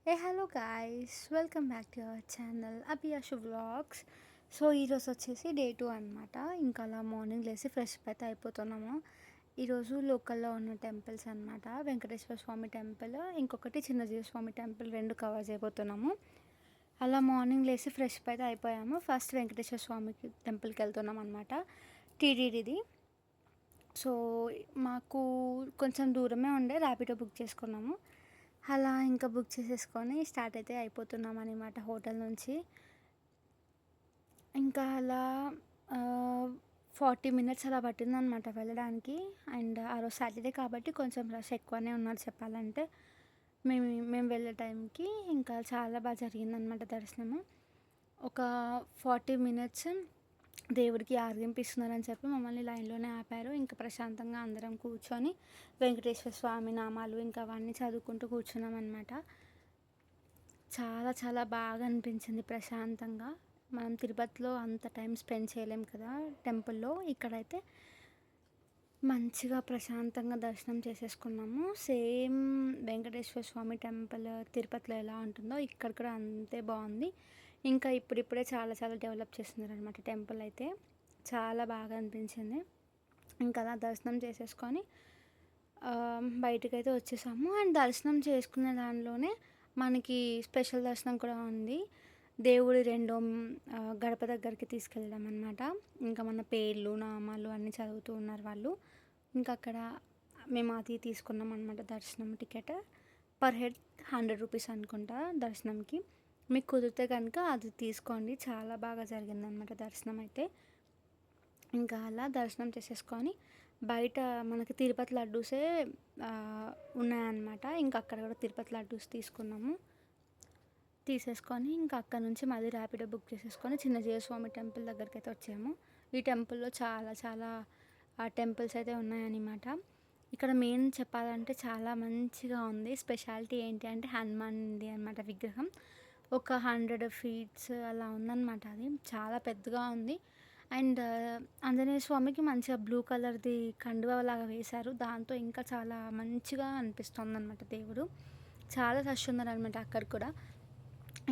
Hello guys, welcome back to our channel Abhiyashu vlogs. So ఈరోజు వచ్చేసి day 2 అనమాట. ఇంకా అలా మార్నింగ్ లేసి ఫ్రెష్ అప్ అయితే అయిపోతున్నాము. ఈరోజు లోకల్లో ఉన్న టెంపుల్స్ అనమాట. వెంకటేశ్వర స్వామి టెంపుల్, ఇంకొకటి చిన్నజీవ స్వామి టెంపుల్, రెండు కవర్ చేయబోతున్నాము. అలా మార్నింగ్ లేసి ఫ్రెష్ అప్ అయితే అయిపోయాము. ఫస్ట్ వెంకటేశ్వర స్వామికి టెంపుల్కి వెళ్తున్నాం అనమాట, టీటీడీది. సో మాకు కొంచెం దూరమే ఉండే, ర్యాపిడో బుక్ చేసుకున్నాము. అలా ఇంకా బుక్ చేసేసుకొని స్టార్ట్ అయితే అయిపోతున్నాం అనమాట హోటల్ నుంచి. ఇంకా అలా 40 మినిట్స్ అలా పట్టిందనమాట వెళ్ళడానికి. అండ్ ఆ రోజు సాటర్డే కాబట్టి కొంచెం రష్ ఎక్కువనే ఉన్నారు చెప్పాలంటే. మేము వెళ్ళే టైంకి ఇంకా చాలా బాగా జరిగిందనమాట దర్శనము. ఒక 40 మినిట్స్ దేవుడికి ఆరగింపిస్తున్నారని చెప్పి మమ్మల్ని లైన్లోనే ఆపారు. ఇంకా ప్రశాంతంగా అందరం కూర్చొని వెంకటేశ్వర స్వామి నామాలు ఇంకా అవన్నీ చదువుకుంటూ కూర్చున్నాం అనమాట. చాలా చాలా బాగా అనిపించింది ప్రశాంతంగా. మనం తిరుపతిలో అంత టైం స్పెండ్ చేయలేం కదా టెంపుల్లో. ఇక్కడైతే మంచిగా ప్రశాంతంగా దర్శనం చేసేసుకున్నాము. సేమ్ వెంకటేశ్వర స్వామి టెంపుల్ తిరుపతిలో ఎలా ఉంటుందో ఇక్కడ కూడా అంతే బాగుంది. ఇంకా ఇప్పుడిప్పుడే చాలా చాలా డెవలప్ చేస్తున్నారు అనమాట టెంపుల్ అయితే. చాలా బాగా అనిపించింది. ఇంకా అలా దర్శనం చేసేసుకొని బయటకైతే వచ్చేసాము. అండ్ దర్శనం చేసుకునే దానిలోనే మనకి స్పెషల్ దర్శనం కూడా ఉంది. దేవుడి రెండో గడప దగ్గరికి తీసుకెళ్ళడం అనమాట. ఇంకా మన పేర్లు నామాలు అన్నీ చదువుతూ ఉన్నారు వాళ్ళు. ఇంకా అక్కడ మేము అది తీసుకున్నాం అనమాట దర్శనం టికెట్. పర్ హెడ్ 100 రూపీస్ అనుకుంటా దర్శనంకి. మీకు కుదిరితే కనుక అది తీసుకోండి, చాలా బాగా జరిగిందనమాట దర్శనం అయితే. ఇంకా అలా దర్శనం చేసేసుకొని బయట మనకి తిరుపతి లడ్డూసే ఉన్నాయన్నమాట. ఇంకా అక్కడ కూడా తిరుపతి లడ్డూస్ తీసుకున్నాము. తీసేసుకొని ఇంకా అక్కడ నుంచి మళ్ళీ ర్యాపిడో బుక్ చేసేసుకొని చిన్నజీవ స్వామి టెంపుల్ దగ్గరికి అయితే వచ్చాము. ఈ టెంపుల్లో చాలా చాలా టెంపుల్స్ అయితే ఉన్నాయన్నమాట. ఇక్కడ మెయిన్ చెప్పాలంటే చాలా మంచిగా ఉంది. స్పెషాలిటీ ఏంటి అంటే హనుమాన్ది అనమాట విగ్రహం. ఒక 100 ఫీట్స్ అలా ఉందన్నమాట. అది చాలా పెద్దగా ఉంది. అండ్ ఆంజనేయ స్వామికి మంచిగా బ్లూ కలర్ది కండువా లాగా వేశారు. దాంతో ఇంకా చాలా మంచిగా అనిపిస్తుంది అనమాట దేవుడు. చాలా రష్ ఉన్నారనమాట అక్కడ కూడా.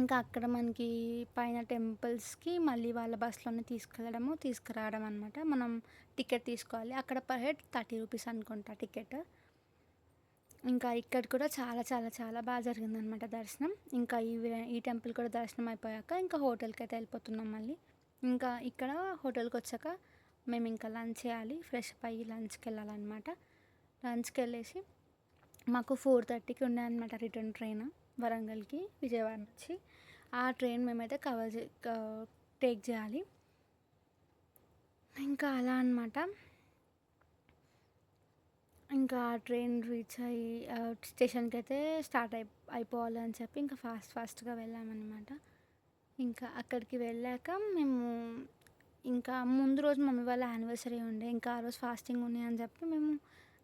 ఇంకా అక్కడ మనకి పైన టెంపుల్స్కి మళ్ళీ వాళ్ళ బస్సులోనే తీసుకెళ్ళడము తీసుకురావడం అనమాట. మనం టికెట్ తీసుకోవాలి. అక్కడ పర్ హెడ్ 30 రూపీస్ అనుకుంటా టికెట్. ఇంకా ఇక్కడ కూడా చాలా చాలా చాలా బాగా జరిగిందనమాట దర్శనం. ఇంకా ఈ టెంపుల్ కూడా దర్శనం అయిపోయాక ఇంకా హోటల్కి అయితే వెళ్ళిపోతున్నాం మళ్ళీ. ఇంకా ఇక్కడ హోటల్కి వచ్చాక మేము ఇంకా లంచ్ చేయాలి. ఫ్రెష్ అప్ అయ్యి లంచ్కి వెళ్ళాలన్నమాట. లంచ్కి వెళ్ళేసి మాకు 4:30కి ఉన్నాయన్నమాట రిటర్న్ ట్రైన్ వరంగల్కి, విజయవాడ నుంచి. ఆ ట్రైన్ మేమైతే టేక్ చేయాలి. ఇంకా అలా అనమాట. ఇంకా ఆ ట్రైన్ రీచ్ అయ్యి స్టేషన్కి అయితే స్టార్ట్ అయిపోవాలి అని చెప్పి ఇంకా ఫాస్ట్గా వెళ్ళామన్నమాట. ఇంకా అక్కడికి వెళ్ళాక మేము ఇంకా ముందు రోజు మమ్మీ వాళ్ళ యానివర్సరీ ఉండే. ఇంకా ఆ రోజు ఫాస్టింగ్ ఉన్నాయి అని చెప్పి మేము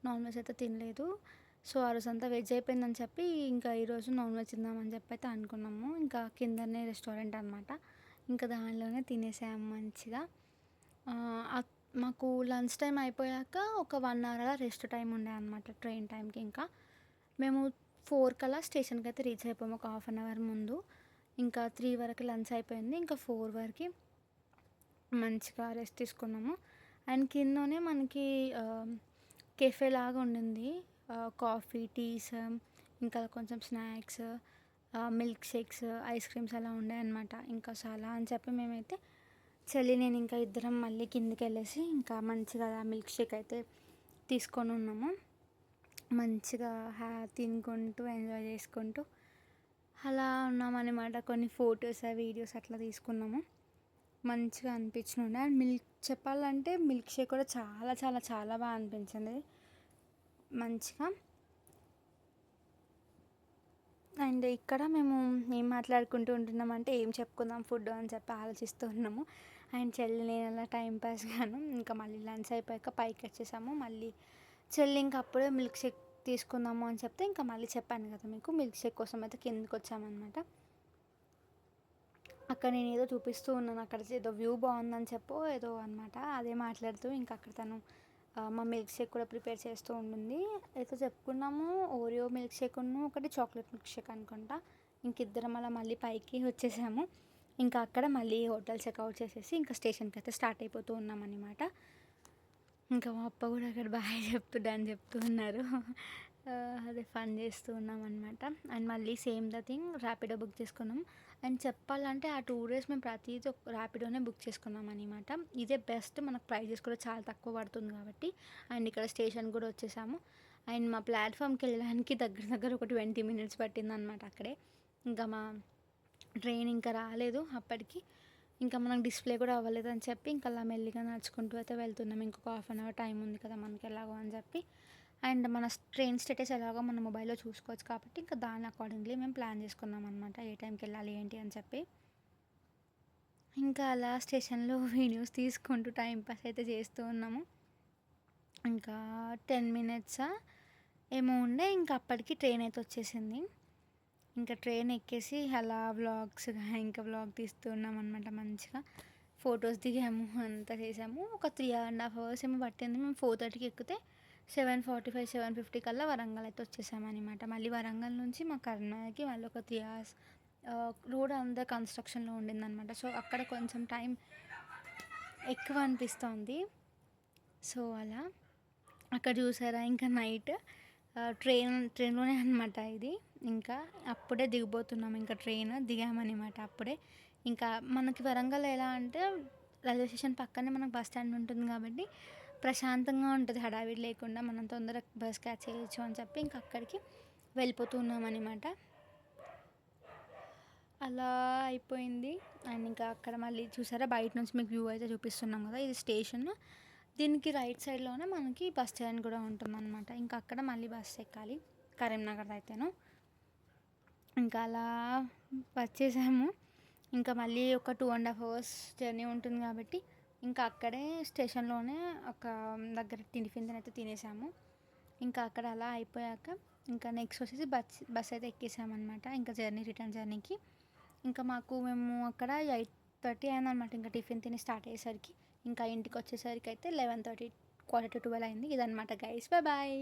నాన్ వెజ్ అయితే తినలేదు. సో ఆ రోజు అంతా వెజ్ అయిపోయిందని చెప్పి ఇంకా ఈరోజు నాన్ వెజ్ తిందామని చెప్పి అయితే అనుకున్నాము. ఇంకా కిందనే రెస్టారెంట్ అనమాట. ఇంకా దానిలోనే తినేసాము మంచిగా. మాకు లంచ్ టైం అయిపోయాక ఒక 1 అవర్ అలా రెస్ట్ టైం ఉండే అనమాట ట్రైన్ టైంకి. ఇంకా మేము 4 కల్లా స్టేషన్కి అయితే రీచ్ అయిపోయాము, ఒక హాఫ్ అన్ అవర్ ముందు. ఇంకా 3 వరకు లంచ్ అయిపోయింది. ఇంకా 4 వరకు మంచిగా రెస్ట్ తీసుకున్నాము. అండ్ కిందనే మనకి కెఫే లాగా ఉండింది. కాఫీ, టీస్, ఇంకా కొంచెం snacks, milk shakes, ice creams అలా ఉండే అనమాట. ఇంకా చాలా అని చెప్పి మేమైతే నేను ఇంకా ఇద్దరం మళ్ళీ కిందికి వెళ్ళేసి ఇంకా మంచిగా మిల్క్ షేక్ అయితే తీసుకొని ఉన్నాము. మంచిగా తినుకుంటూ ఎంజాయ్ చేసుకుంటూ అలా ఉన్నామన్నమాట. కొన్ని ఫొటోస్ వీడియోస్ అట్లా తీసుకున్నాము. మంచిగా అనిపించింది. అండ్ చెప్పాలంటే మిల్క్ షేక్ కూడా చాలా చాలా చాలా బాగా అనిపించింది మంచిగా. అండ్ ఇక్కడ మేము ఏం మాట్లాడుకుంటూ ఉంటున్నామంటే ఏం చెప్పుకుందాం ఫుడ్ అని చెప్పి ఆలోచిస్తూ ఉన్నాము. అండ్ నేను అలా టైంపాస్ గాను ఇంకా మళ్ళీ లంచ్ అయిపోయాక పైకి వచ్చేసాము. మళ్ళీ ఇంకా అప్పుడే మిల్క్ షేక్ తీసుకుందాము అని చెప్తే ఇంకా మళ్ళీ చెప్పాను కదా మీకు, మిల్క్ షేక్ కోసం అయితే కిందకి వచ్చామన్నమాట. అక్కడ నేను ఏదో చూపిస్తూ ఉన్నాను, అక్కడ ఏదో వ్యూ బాగుందని చెప్పో ఏదో అనమాట. అదే మాట్లాడుతూ ఇంకా అక్కడ తను మా మిల్క్ షేక్ కూడా ప్రిపేర్ చేస్తూ ఉంటుంది. అయితే చెప్పుకున్నాము ఓరియో మిల్క్ షేక్ ఒకటి చాక్లెట్ మిల్క్ షేక్ అనుకుంటా. ఇంక ఇద్దరం అలా మళ్ళీ పైకి వచ్చేసాము. ఇంకా అక్కడ మళ్ళీ హోటల్ చెక్అవుట్ చేసేసి ఇంకా స్టేషన్‌కి అయితే స్టార్ట్ అయిపోతూ ఉన్నామనమాట. ఇంకా మా అప్ప కూడా అక్కడ బాయ్ చెప్తూ డన్ చెప్తూ ఉన్నారు. అదే ఫన్ చేస్తూ ఉన్నామనమాట. అండ్ మళ్ళీ same the thing Rapido book చేసుకున్నాం. అండ్ చెప్పాలంటే ఆ 2 డేస్ మేము ప్రతీది ర్యాపిడోనే బుక్ చేసుకున్నామనమాట. ఇదే బెస్ట్, మనకు ప్రైజెస్ కూడా చాలా తక్కువ పడుతుంది కాబట్టి. అండ్ ఇక్కడ స్టేషన్ కూడా వచ్చేసాము. అండ్ మా ప్లాట్‌ఫామ్‌కి వెళ్ళడానికి దగ్గర దగ్గర ఒక 20 మినిట్స్ పట్టిందనమాట అక్కడే. ఇంకా మా ట్రైన్ ఇంకా రాలేదు అప్పటికి. ఇంకా మనకు డిస్‌ప్లే కూడా అవ్వలేదని చెప్పి ఇంకా అలా మెల్లిగా నడుచుకుంటూ అయితే వెళ్తున్నాం. ఇంకొక హాఫ్ అన్ అవర్ టైం ఉంది కదా మనకి ఎలాగో అని చెప్పి. అండ్ మన ట్రైన్ స్టేటస్ ఎలాగో మన మొబైల్‌లో చూసుకోవచ్చు కాబట్టి ఇంకా దాని అకార్డింగ్‌లీ మేము ప్లాన్ చేసుకున్నాం అనమాట. ఏ టైంకి వెళ్ళాలి ఏంటి అని చెప్పి. ఇంకా అలా స్టేషన్‌లో వీడియోస్ తీసుకుంటూ టైం పాస్ అయితే చేస్తూ ఉన్నాము. ఇంకా 10 మినిట్సా ఏమో ఉండే ఇంకా అప్పటికి ట్రైన్ అయితే వచ్చేసింది. ఇంకా ట్రైన్ ఎక్కేసి అలా ఇంకా వ్లాగ్ తీస్తూ ఉన్నామనమాట మంచిగా. ఫొటోస్ దిగాము, అంతా చేసాము. ఒక 3½ అవర్స్ ఏమో పట్టింది. మేము 4:30కి ఎక్కితే 7:45, 7:50 కల్లా వరంగల్ అయితే వచ్చేసామనమాట. మళ్ళీ వరంగల్ నుంచి మా కరీంనగర్‌కి మళ్ళీ ఒక 3 అవర్స్. రోడ్ అంతా కన్‌స్ట్రక్షన్‌లో ఉండిందనమాట. సో, అక్కడ కొంచెం టైం ఎక్కువ అనిపిస్తోంది. సో, అలా అక్కడ చూసారా ఇంకా నైట్ ట్రైన్‌లోనే అనమాట ఇది. ఇంకా అప్పుడే దిగబోతున్నాం. ఇంకా ట్రైన్ దిగామనమాట అప్పుడే. ఇంకా మనకి వరంగల్ ఎలా అంటే రైల్వే స్టేషన్ పక్కనే మనకు బస్ స్టాండ్ ఉంటుంది కాబట్టి ప్రశాంతంగా ఉంటుంది. హడావిడి లేకుండా మనం తొందరగా బస్ క్యాచ్ చేయొచ్చు అని చెప్పి ఇంకా అక్కడికి వెళ్ళిపోతూ ఉన్నామనమాట. అలా అయిపోయింది. అండ్ ఇంకా అక్కడ మళ్ళీ చూసారా బయట నుంచి మీకు వ్యూ అయితే చూపిస్తున్నాం కదా, ఇది స్టేషన్. దీనికి రైట్ సైడ్‌లోనే మనకి బస్ స్టాండ్ కూడా ఉంటుందన్నమాట. ఇంకా అక్కడ మళ్ళీ బస్ ఎక్కాలి కరీంనగర్ అయితేను. ఇంకా అలా వచ్చేసాము. ఇంకా మళ్ళీ ఒక 2½ అవర్స్ జర్నీ ఉంటుంది కాబట్టి ఇంకా అక్కడే స్టేషన్‌లోనే ఒక దగ్గర టిఫిన్ అయితే తినేసాము. ఇంకా అక్కడ అలా అయిపోయాక ఇంకా నెక్స్ట్ వచ్చేసి బస్ అయితే ఎక్కేసామన్నమాట. ఇంకా రిటర్న్ జర్నీకి. ఇంకా మేము అక్కడ 8:30 అయిందనమాట. ఇంకా టిఫిన్ తిని స్టార్ట్ అయ్యేసరికి. ఇంకా ఇంటికి వచ్చేసరికి అయితే 11:30, 11:45 అయింది. ఇదనమాట గైస్. బాయ్.